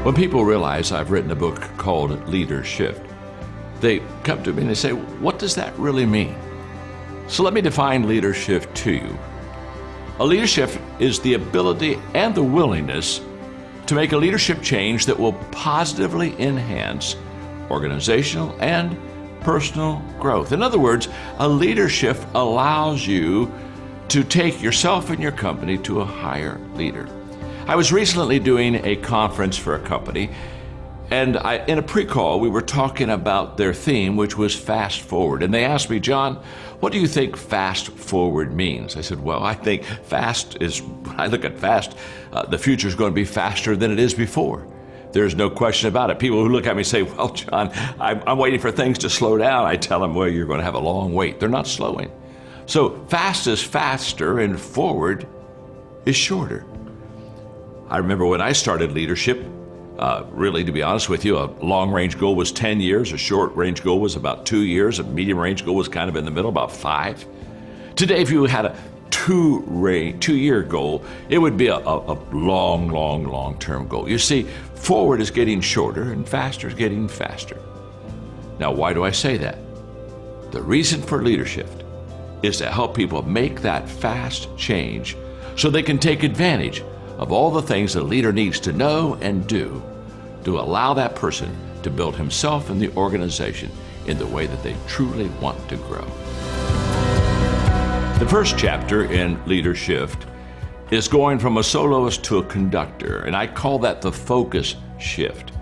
When people realize I've written a book called Leader Shift, they come to me and they say, what does that really mean? So let me define leadership to you. A leadership is the ability and the willingness to make a leadership change that will positively enhance organizational and personal growth. In other words, a leadership allows you to take yourself and your company to a higher leader. I was recently doing a conference for a company, and in a pre-call, we were talking about their theme, which was fast forward. And they asked me, John, what do you think fast forward means? I said, well, I think fast is, when I look at fast, the future is going to be faster than it is before. There's no question about it. People who look at me say, well, John, I'm waiting for things to slow down. I tell them, well, you're going to have a long wait. They're not slowing. So fast is faster and forward is shorter. I remember when I started leadership, really, to be honest with you, a long-range goal was 10 years, a short-range goal was about 2 years, a medium-range goal was kind of in the middle, about 5. Today, if you had a two-year goal, it would be a long-term goal. You see, forward is getting shorter and faster is getting faster. Now, why do I say that? The reason for leadership is to help people make that fast change so they can take advantage of all the things a leader needs to know and do to allow that person to build himself and the organization in the way that they truly want to grow. The first chapter in Leader Shift is going from a soloist to a conductor, and I call that the focus shift.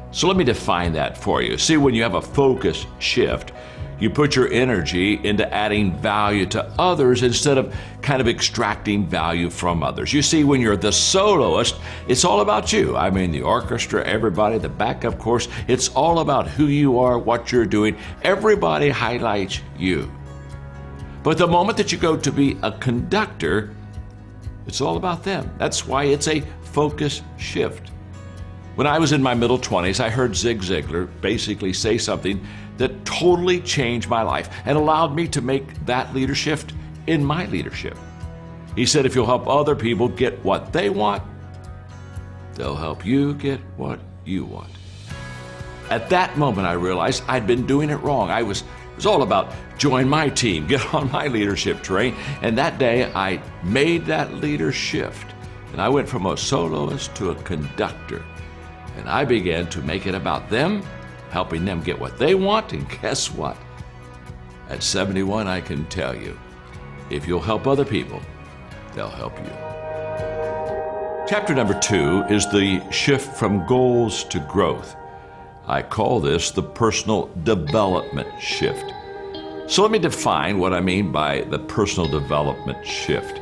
So let me define that for you. See, when you have a focus shift, you put your energy into adding value to others instead of kind of extracting value from others. You see, when you're the soloist, it's all about you. I mean, the orchestra, everybody, the backup chorus, it's all about who you are, what you're doing. Everybody highlights you. But the moment that you go to be a conductor, it's all about them. That's why it's a focus shift. When I was in my middle 20s, I heard Zig Ziglar basically say something that totally changed my life and allowed me to make that leader shift in my leadership. He said, if you'll help other people get what they want, they'll help you get what you want. At that moment, I realized I'd been doing it wrong. It was all about join my team, get on my leadership train. And that day, I made that leader shift. And I went from a soloist to a conductor. And I began to make it about them, helping them get what they want. And guess what? At 71, I can tell you, if you'll help other people, they'll help you. Chapter number 2 is the shift from goals to growth. I call this the personal development shift. So let me define what I mean by the personal development shift.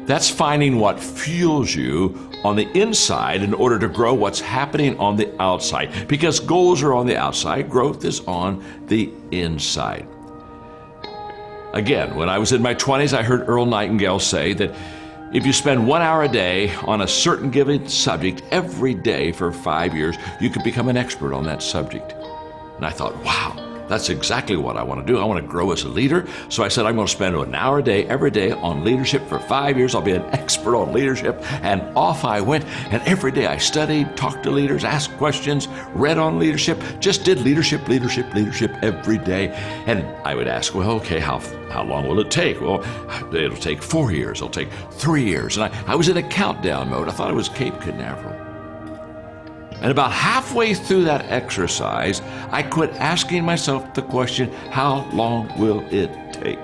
That's finding what fuels you on the inside in order to grow what's happening on the outside. Because goals are on the outside, growth is on the inside. Again, when I was in my 20s, I heard Earl Nightingale say that if you spend 1 hour a day on a certain given subject every day for 5 years, you could become an expert on that subject. And I thought, wow, that's exactly what I want to do. I want to grow as a leader. So I said, I'm going to spend 1 hour a day, every day on leadership for 5 years. I'll be an expert on leadership. And off I went. And every day I studied, talked to leaders, asked questions, read on leadership, just did leadership every day. And I would ask, well, okay, how long will it take? Well, it'll take 4 years. It'll take 3 years. And I was in a countdown mode. I thought it was Cape Canaveral. And about halfway through that exercise, I quit asking myself the question, how long will it take?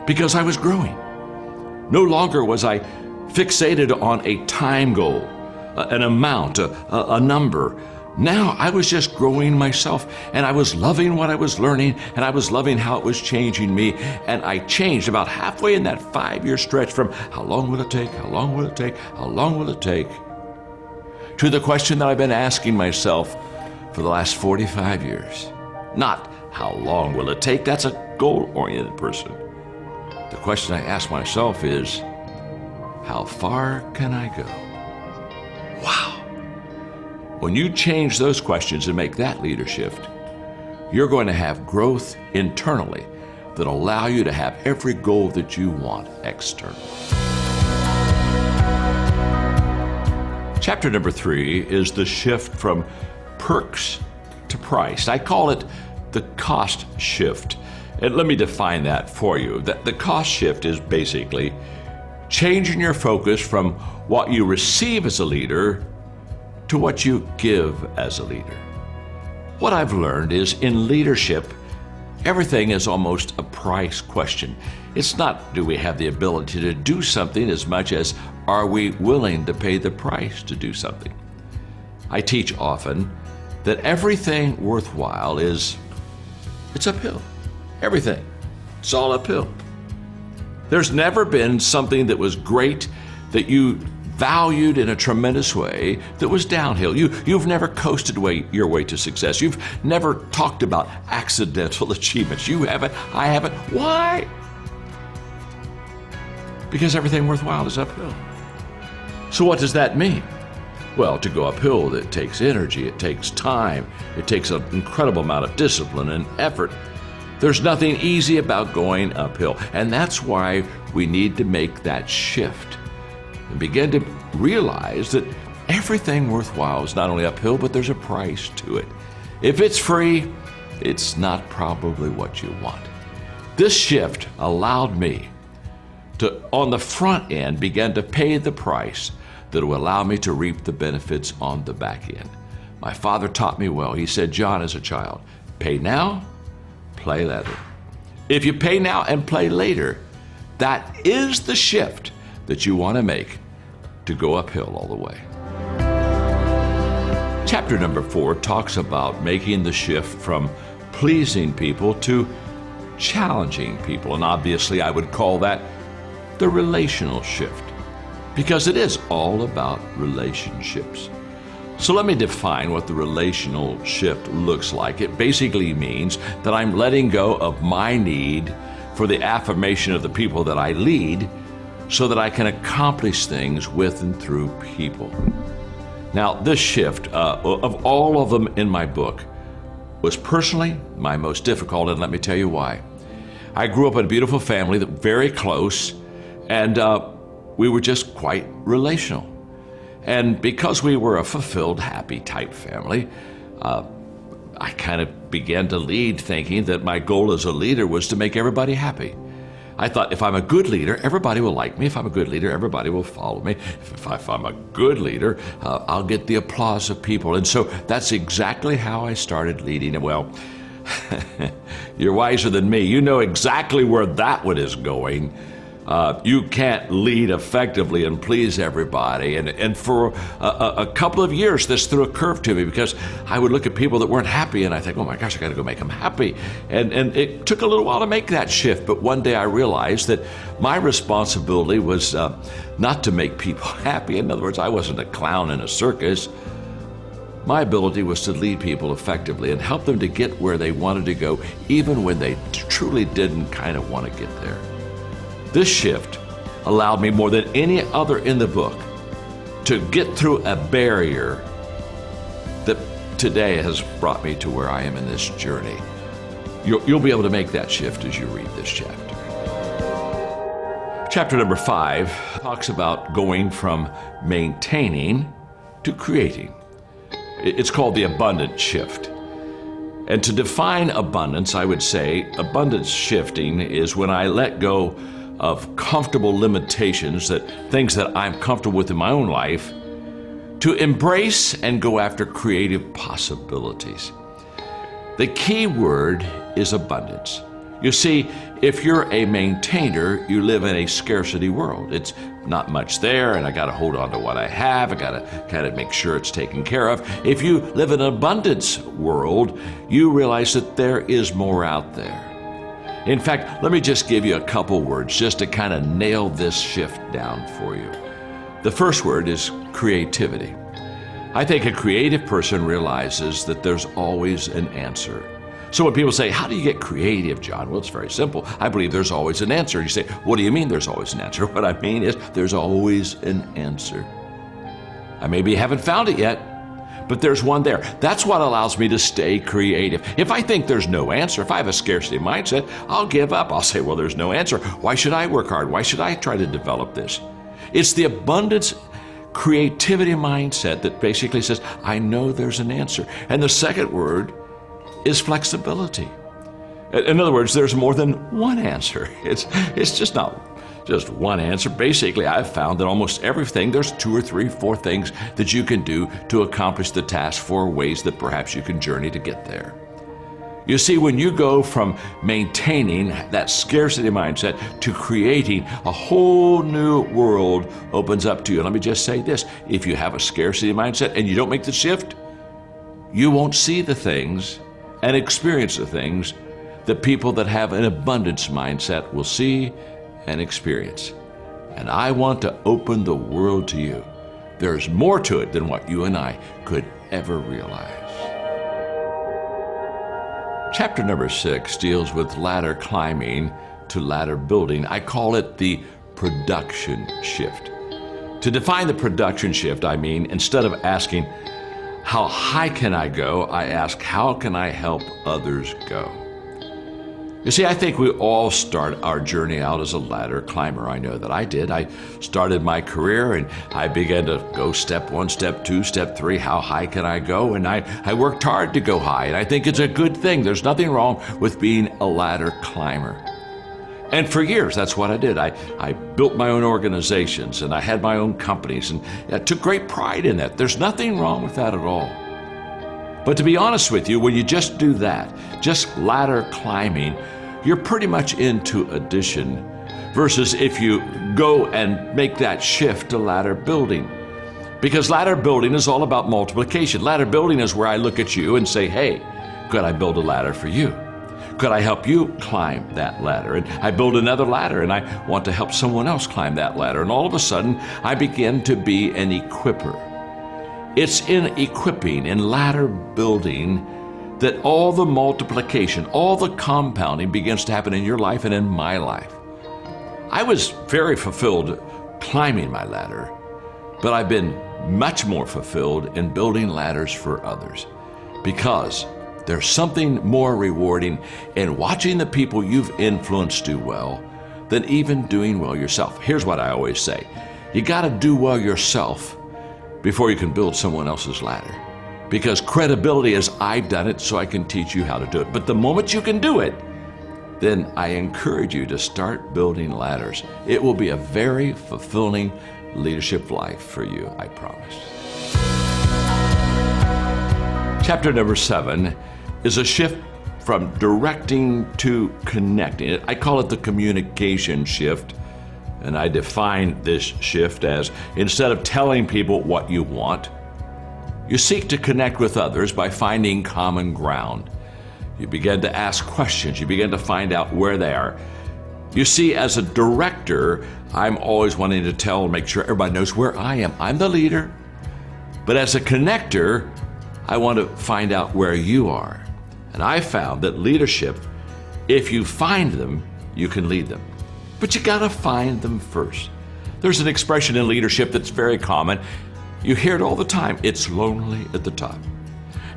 Because I was growing. No longer was I fixated on a time goal, an amount, a number. Now I was just growing myself, and I was loving what I was learning, and I was loving how it was changing me. And I changed about halfway in that 5-year stretch from how long will it take, how long will it take, how long will it take, to the question that I've been asking myself for the last 45 years. Not how long will it take, that's a goal-oriented person. The question I ask myself is, how far can I go? Wow. When you change those questions and make that leader shift, you're going to have growth internally that'll allow you to have every goal that you want externally. Chapter number 3 is the shift from perks to price. I call it the cost shift. And let me define that for you. The cost shift is basically changing your focus from what you receive as a leader to what you give as a leader. What I've learned is in leadership, everything is almost a price question. It's not do we have the ability to do something as much as are we willing to pay the price to do something. I teach often that everything worthwhile it's uphill. Everything. It's all uphill. There's never been something that was great that you valued in a tremendous way that was downhill. You've never coasted your way to success. You've never talked about accidental achievements. You haven't. I haven't. Why? Because everything worthwhile is uphill. So what does that mean? Well, to go uphill, it takes energy, it takes time, it takes an incredible amount of discipline and effort. There's nothing easy about going uphill, and that's why we need to make that shift and begin to realize that everything worthwhile is not only uphill, but there's a price to it. If it's free, it's not probably what you want. This shift allowed me to, on the front end, begin to pay the price that will allow me to reap the benefits on the back end. My father taught me well. He said, John, as a child, pay now, play later. If you pay now and play later, that is the shift that you want to make to go uphill all the way. Chapter number 4 talks about making the shift from pleasing people to challenging people. And obviously I would call that the relational shift, because it is all about relationships. So let me define what the relational shift looks like. It basically means that I'm letting go of my need for the affirmation of the people that I lead so that I can accomplish things with and through people. Now, this shift, of all of them in my book, was personally my most difficult, and let me tell you why. I grew up in a beautiful family, very close, and we were just quite relational. And because we were a fulfilled, happy type family, I kind of began to lead thinking that my goal as a leader was to make everybody happy. I thought if I'm a good leader, everybody will like me. If I'm a good leader, everybody will follow me. If I'm a good leader, I'll get the applause of people. And so that's exactly how I started leading. Well, you're wiser than me. You know exactly where that one is going. You can't lead effectively and please everybody. And for a couple of years, this threw a curve to me because I would look at people that weren't happy and I think, oh my gosh, I got to go make them happy. And it took a little while to make that shift. But one day I realized that my responsibility was not to make people happy. In other words, I wasn't a clown in a circus. My ability was to lead people effectively and help them to get where they wanted to go, even when they truly didn't kind of want to get there. This shift allowed me more than any other in the book to get through a barrier that today has brought me to where I am in this journey. You'll be able to make that shift as you read this chapter. Chapter number 5 talks about going from maintaining to creating. It's called the abundance shift. And to define abundance, I would say abundance shifting is when I let go of comfortable limitations, things that I'm comfortable with in my own life, to embrace and go after creative possibilities. The key word is abundance. You see, if you're a maintainer, you live in a scarcity world. It's not much there, and I got to hold on to what I have. I got to kind of make sure it's taken care of. If you live in an abundance world, you realize that there is more out there. In fact, let me just give you a couple words just to kind of nail this shift down for you. The first word is creativity. I think a creative person realizes that there's always an answer. So when people say, how do you get creative, John? Well, it's very simple. I believe there's always an answer. You say, what do you mean there's always an answer? What I mean is there's always an answer. I maybe haven't found it yet, but there's one there. That's what allows me to stay creative. If I think there's no answer, if I have a scarcity mindset, I'll give up. I'll say, well, there's no answer. Why should I work hard? Why should I try to develop this? It's the abundance creativity mindset that basically says, I know there's an answer. And the second word is flexibility. In other words, there's more than one answer. It's just not just one answer. Basically, I've found that almost everything, there's 2 or 3, 4 things that you can do to accomplish the task, 4 ways that perhaps you can journey to get there. You see, when you go from maintaining that scarcity mindset to creating a whole new world opens up to you. Let me just say this. If you have a scarcity mindset and you don't make the shift, you won't see the things and experience the things that people that have an abundance mindset will see and experience. And I want to open the world to you. There's more to it than what you and I could ever realize. Chapter number 6 deals with ladder climbing to ladder building. I call it the production shift. To define the production shift, I mean, instead of asking, how high can I go? I ask, how can I help others go? You see, I think we all start our journey out as a ladder climber. I know that I did. I started my career and I began to go step 1, step 2, step 3. How high can I go? And I worked hard to go high. And I think it's a good thing. There's nothing wrong with being a ladder climber. And for years, that's what I did. I built my own organizations and I had my own companies and I took great pride in that. There's nothing wrong with that at all. But to be honest with you, when you just do that, just ladder climbing, you're pretty much into addition versus if you go and make that shift to ladder building. Because ladder building is all about multiplication. Ladder building is where I look at you and say, hey, could I build a ladder for you? Could I help you climb that ladder? And I build another ladder and I want to help someone else climb that ladder. And all of a sudden, I begin to be an equipper. It's in equipping, in ladder building, that all the multiplication, all the compounding begins to happen in your life and in my life. I was very fulfilled climbing my ladder, but I've been much more fulfilled in building ladders for others because there's something more rewarding in watching the people you've influenced do well than even doing well yourself. Here's what I always say. You got to do well yourself before you can build someone else's ladder. Because credibility is, I've done it, so I can teach you how to do it. But the moment you can do it, then I encourage you to start building ladders. It will be a very fulfilling leadership life for you, I promise. Chapter number 7 is a shift from directing to connecting. I call it the communication shift. And I define this shift as, instead of telling people what you want, you seek to connect with others by finding common ground. You begin to ask questions. You begin to find out where they are. You see, as a director, I'm always wanting to tell and make sure everybody knows where I am. I'm the leader. But as a connector, I want to find out where you are. And I found that leadership, if you find them, you can lead them. But you gotta find them first. There's an expression in leadership that's very common. You hear it all the time. It's lonely at the top.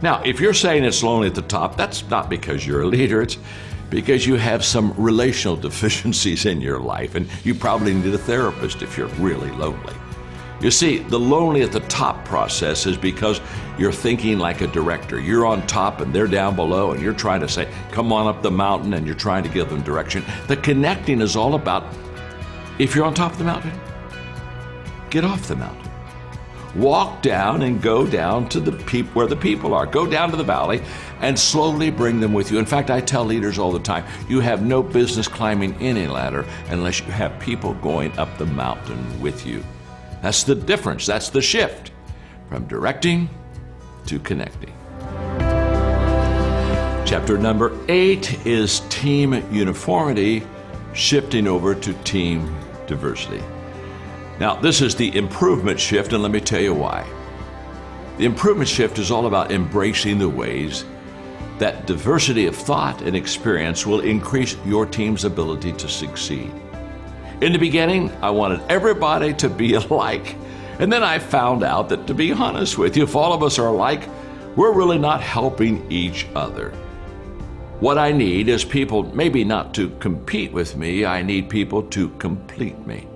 Now, if you're saying it's lonely at the top, that's not because you're a leader. It's because you have some relational deficiencies in your life, and you probably need a therapist if you're really lonely. You see, the lonely at the top process is because you're thinking like a director. You're on top and they're down below and you're trying to say, come on up the mountain, and you're trying to give them direction. The connecting is all about, if you're on top of the mountain, get off the mountain. Walk down and go down to where the people are. Go down to the valley and slowly bring them with you. In fact, I tell leaders all the time, you have no business climbing any ladder unless you have people going up the mountain with you. That's the difference. That's the shift from directing to connecting. Chapter number 8 is team uniformity, shifting over to team diversity. Now, this is the improvement shift, and let me tell you why. The improvement shift is all about embracing the ways that diversity of thought and experience will increase your team's ability to succeed. In the beginning, I wanted everybody to be alike. And then I found out that, to be honest with you, if all of us are alike, we're really not helping each other. What I need is people maybe not to compete with me, I need people to complete me.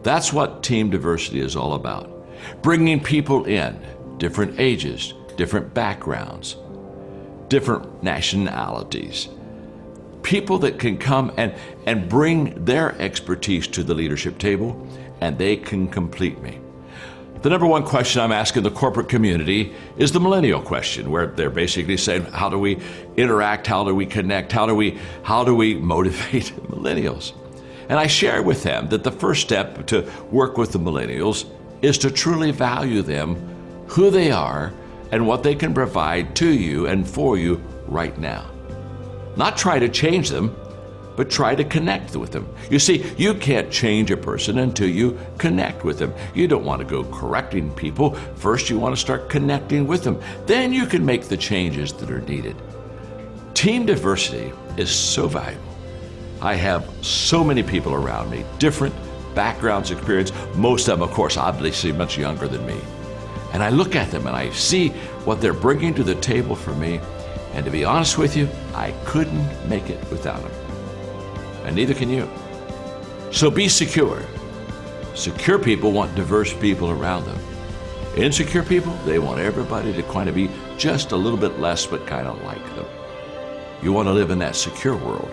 That's what team diversity is all about. bringing people in, different ages, different backgrounds, different nationalities, people that can come and bring their expertise to the leadership table, and they can complete me. The number one question I'm asking the corporate community is the millennial question, where they're basically saying, how do we interact? How do we connect? How do we motivate millennials? And I share with them that the first step to work with the millennials is to truly value them, who they are, and what they can provide to you and for you right now. Not try to change them, but try to connect with them. You see, you can't change a person until you connect with them. You don't want to go correcting people. First, you want to start connecting with them. Then you can make the changes that are needed. Team diversity is so valuable. I have so many people around me, different backgrounds, experience. Most of them, of course, obviously much younger than me. And I look at them and I see what they're bringing to the table for me. And to be honest with you, I couldn't make it without them. And neither can you. So be secure. Secure people want diverse people around them. Insecure people, they want everybody to kind of be just a little bit less, but kind of like them. You want to live in that secure world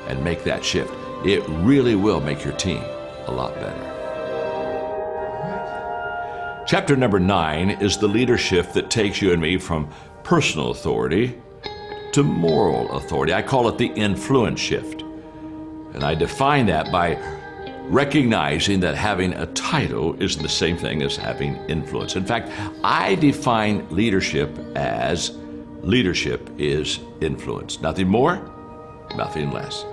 and make that shift. It really will make your team a lot better. Chapter number 9 is the leadership that takes you and me from personal authority to moral authority. I call it the influence shift. And I define that by recognizing that having a title isn't the same thing as having influence. In fact, I define leadership as leadership is influence. Nothing more, nothing less.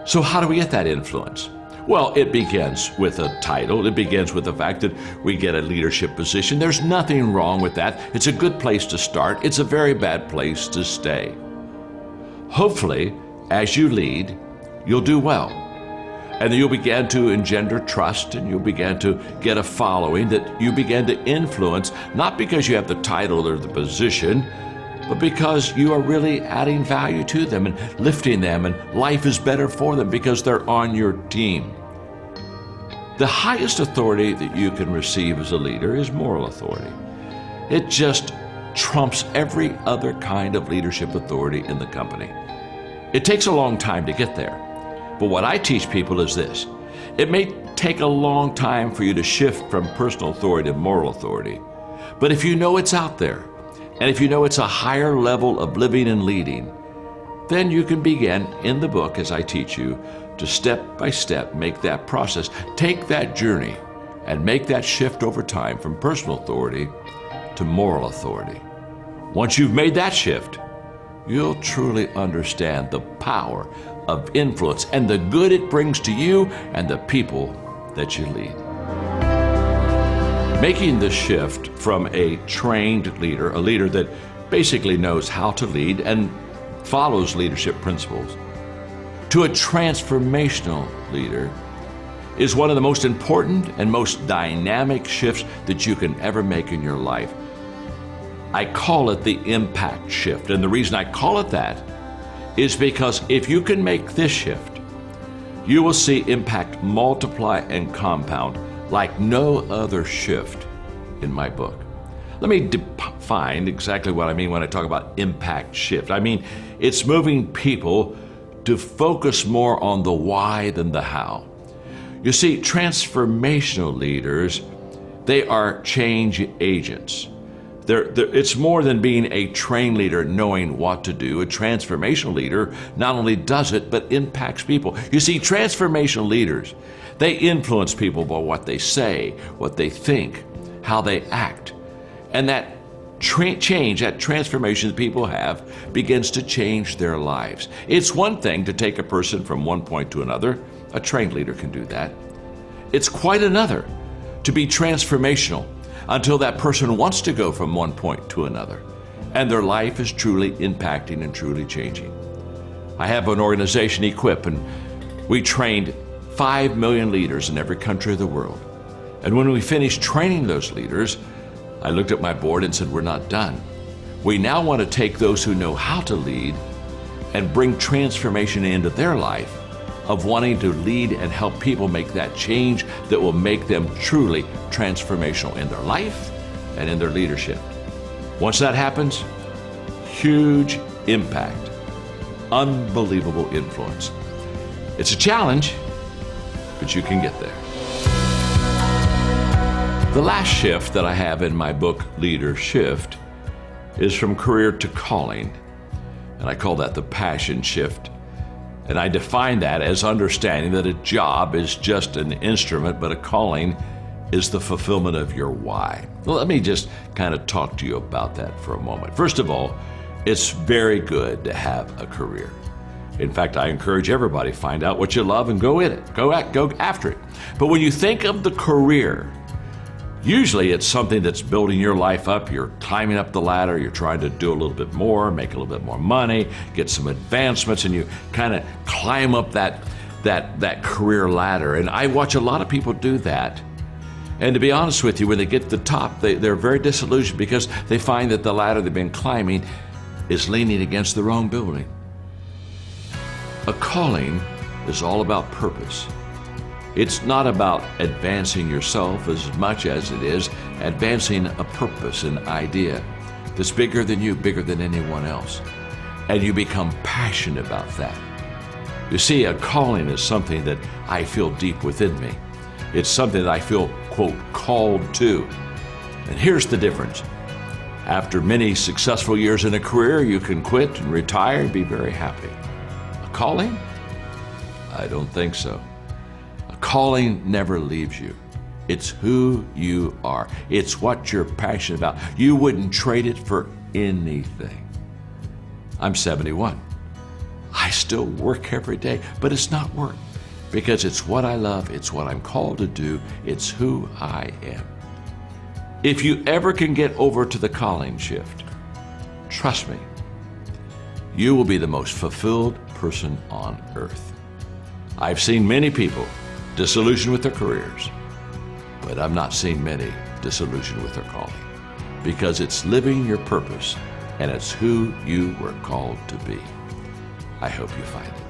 So how do we get that influence? Well, it begins with a title. It begins with the fact that we get a leadership position. There's nothing wrong with that. It's a good place to start. It's a very bad place to stay. Hopefully, as you lead, you'll do well. And you'll begin to engender trust, and you'll begin to get a following that you begin to influence, not because you have the title or the position, but because you are really adding value to them and lifting them, and life is better for them because they're on your team. The highest authority that you can receive as a leader is moral authority. It just trumps every other kind of leadership authority in the company. It takes a long time to get there. But what I teach people is this. It may take a long time for you to shift from personal authority to moral authority. But if you know it's out there, and if you know it's a higher level of living and leading, then you can begin in the book, as I teach you, to step by step make that process, take that journey, and make that shift over time from personal authority to moral authority. Once you've made that shift, you'll truly understand the power of influence and the good it brings to you and the people that you lead. Making the shift from a trained leader, a leader that basically knows how to lead and follows leadership principles, to a transformational leader is one of the most important and most dynamic shifts that you can ever make in your life. I call it the impact shift. And the reason I call it that is because if you can make this shift, you will see impact multiply and compound like no other shift in my book. Let me define exactly what I mean when I talk about impact shift. I mean, it's moving people to focus more on the why than the how. You see, transformational leaders, they are change agents. It's more than being a trained leader knowing what to do. A transformational leader not only does it, but impacts people. You see, transformational leaders, they influence people by what they say, what they think, how they act. And that change, that transformation that people have, begins to change their lives. It's one thing to take a person from one point to another. A trained leader can do that. It's quite another to be transformational until that person wants to go from one point to another, and their life is truly impacting and truly changing. I have an organization, Equip, and we trained 5 million leaders in every country of the world. And when we finished training those leaders, I looked at my board and said, we're not done. We now want to take those who know how to lead and bring transformation into their life, of wanting to lead and help people make that change that will make them truly transformational in their life and in their leadership. Once that happens, huge impact, unbelievable influence. It's a challenge, but you can get there. The last shift that I have in my book, Leader Shift, is from career to calling. And I call that the passion shift. And I define that as understanding that a job is just an instrument, but a calling is the fulfillment of your why. Well, let me just kind of talk to you about that for a moment. First of all, it's very good to have a career. In fact, I encourage everybody, find out what you love and go in it. Go after it. But when you think of the career, usually it's something that's building your life up. You're climbing up the ladder. You're trying to do a little bit more, make a little bit more money, get some advancements, and you kind of climb up that career ladder. And I watch a lot of people do that. And to be honest with you, when they get to the top, they're very disillusioned because they find that the ladder they've been climbing is leaning against the wrong building. A calling is all about purpose. It's not about advancing yourself as much as it is advancing a purpose, an idea that's bigger than you, bigger than anyone else. And you become passionate about that. You see, a calling is something that I feel deep within me. It's something that I feel, quote, called to. And here's the difference. After many successful years in a career, you can quit and retire and be very happy. A calling? I don't think so. Calling never leaves you. It's who you are. It's what you're passionate about. You wouldn't trade it for anything. I'm 71. I still work every day, but it's not work because it's what I love. It's what I'm called to do. It's who I am. If you ever can get over to the calling shift, trust me, you will be the most fulfilled person on earth. I've seen many people disillusioned with their careers, but I've not seen many disillusioned with their calling because it's living your purpose and it's who you were called to be. I hope you find it.